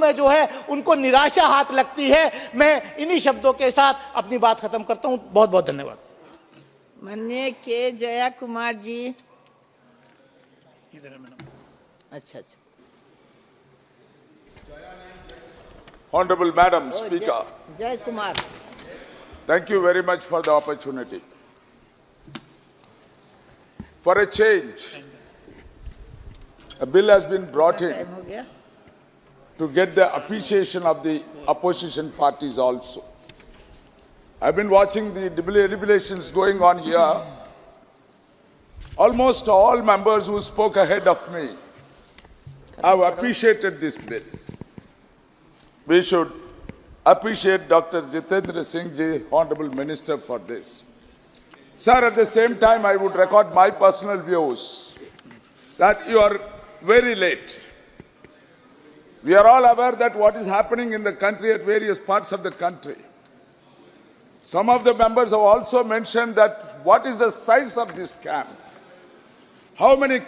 में जो है उनको निराशा हाथ लगती है। मैं इन्हीं शब्दों के साथ अपनी बात खत्म करता हूं। बहुत बहुत धन्यवाद। माननीय के जया कुमार जी। अच्छा अच्छा। Honorable Madam Speaker, Jayakumar. thank you very much for the opportunity. For a change, a bill has been brought in time हो गया। to get the appreciation of the opposition parties also. I've been watching the deliberations going on here. Almost all members who spoke ahead of me have appreciated this bill. We should appreciate Dr. Jitendra Singh Ji, Honorable Minister, for this. Sir, at the same time, I would record my personal views that you are very late. We are all aware that what is happening in the country at various parts of the country. Some of the members have also mentioned that what is the size of this scam? How many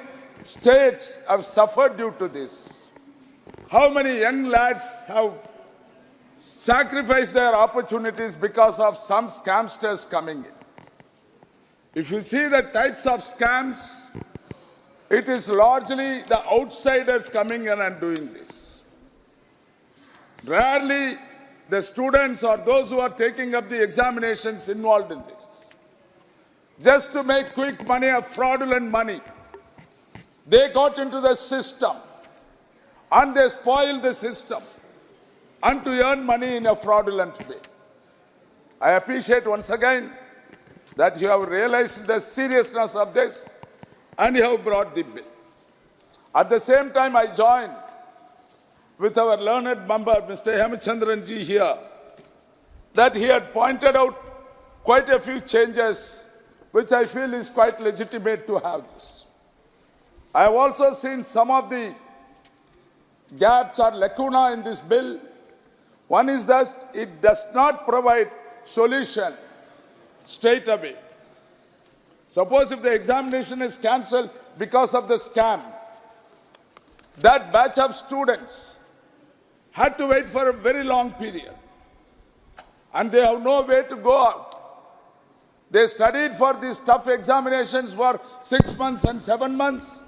states have suffered due to this? How many young lads have sacrificed their opportunities because of some scamsters coming in? If you see the types of scams, it is largely the outsiders coming in and doing this. Rarely the students or those who are taking up the examinations involved in this. Just to make quick money or fraudulent money, they got into the system and they spoiled the system and to earn money in a fraudulent way. I appreciate once again that you have realized the seriousness of this and you have brought the bill. At the same time, I join with our learned member, Mr. Hemachandran ji here, that he had pointed out quite a few changes which I feel is quite legitimate to have this. I have also seen some of the gaps or lacuna in this bill. One is that it does not provide solution straight away. Suppose if the examination is cancelled because of the scam, that batch of students had to wait for a very long period and they have no way to go out. They studied for these tough examinations for 6 months and 7 months,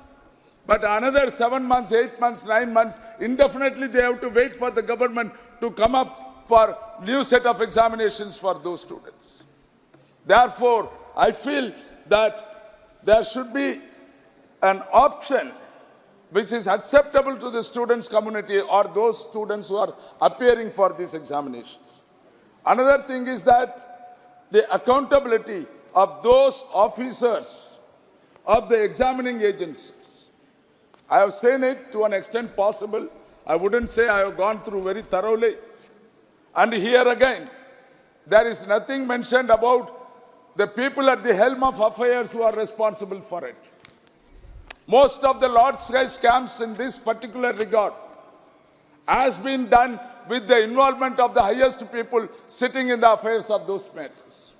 but another 7 months, 8 months, 9 months, indefinitely they have to wait for the government to come up for new set of examinations for those students. Therefore, I feel that there should be an option which is acceptable to the students' community or those students who are appearing for these examinations. Another thing is that the accountability of those officers of the examining agencies. I have seen it to an extent possible. I wouldn't say I have gone through very thoroughly. And here again, there is nothing mentioned about the people at the helm of affairs who are responsible for it. Most of the large-scale scams in this particular regard has been done with the involvement of the highest people sitting in the affairs of those matters.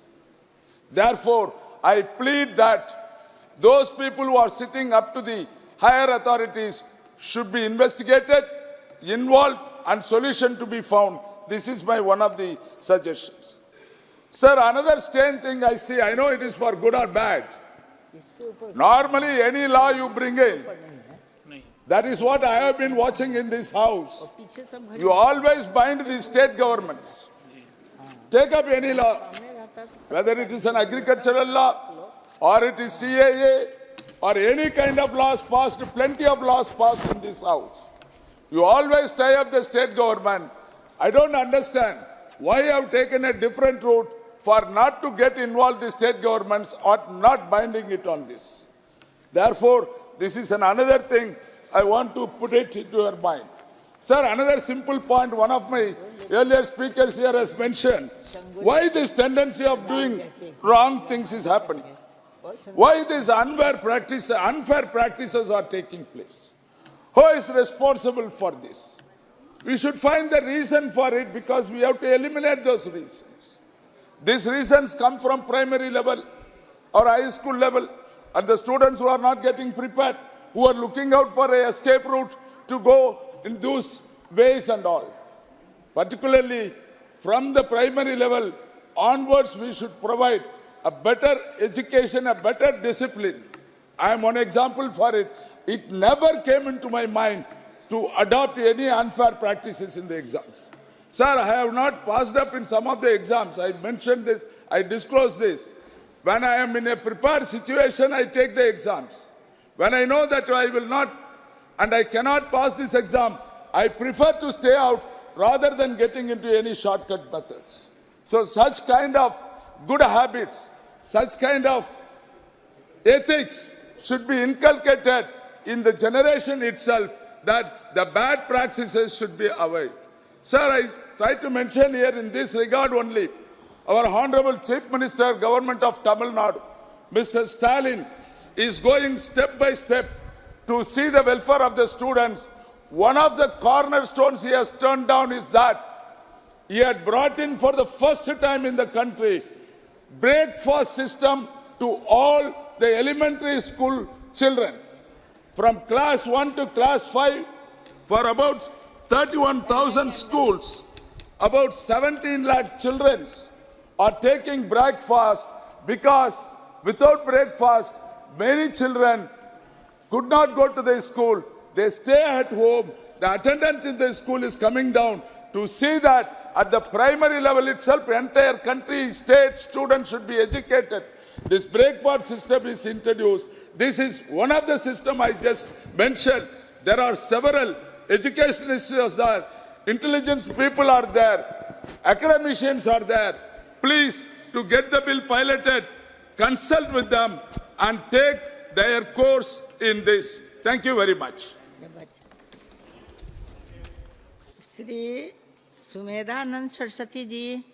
Therefore, I plead that those people who are sitting up to the higher authorities should be investigated, involved, and solution to be found. This is my one of the suggestions. Sir, another strange thing I see, I know it is for good or bad. Normally, any law you bring in, that is what I have been watching in this house. You always bind the state governments. Take up any law, whether it is an agricultural law, or it is CAA, or any kind of laws passed, plenty of laws passed in this house. You always tie up the state government. I don't understand why you have taken a different route for not to get involved the state governments or not binding it on this. Therefore, this is another thing I want to put it into your mind. Sir, another simple point, one of my earlier speakers here has mentioned, why this tendency of doing wrong things is happening? Why these unfair practices are taking place? Who is responsible for this? We should find the reason for it because we have to eliminate those reasons. These reasons come from primary level or high school level, and the students who are not getting prepared, who are looking out for an escape route to go in those ways and all. Particularly from the primary level onwards, we should provide a better education, a better discipline. I am one example for it. It never came into my mind to adopt any unfair practices in the exams. Sir, I have not passed up in some of the exams. I mentioned this, I disclosed this. When I am in a prepared situation, I take the exams. When I know that I will not and I cannot pass this exam, I prefer to stay out rather than getting into any shortcut methods. So such kind of good habits, such kind of ethics should be inculcated in the generation itself, that the bad practices should be avoided. Sir, I try to mention here in this regard only, our Honorable Chief Minister, Government of Tamil Nadu, Mr. Stalin, is going step by step to see the welfare of the students. One of the cornerstones he has turned down is that he had brought in for the first time in the country breakfast system to all the elementary school children. From class 1 to class 5, for about 31,000 schools, about 17 lakh children are taking breakfast, because without breakfast, many children could not go to the school. They stay at home. The attendance in the school is coming down. To see that at the primary level itself, entire country, state students should be educated. This breakfast system is introduced. This is one of the systems I just mentioned. There are several educationists there, intelligence people are there, academicians are there. Please, to get the bill piloted, consult with them and take their course in this. Thank you very much. Shri Sumedhanand Saraswati ji.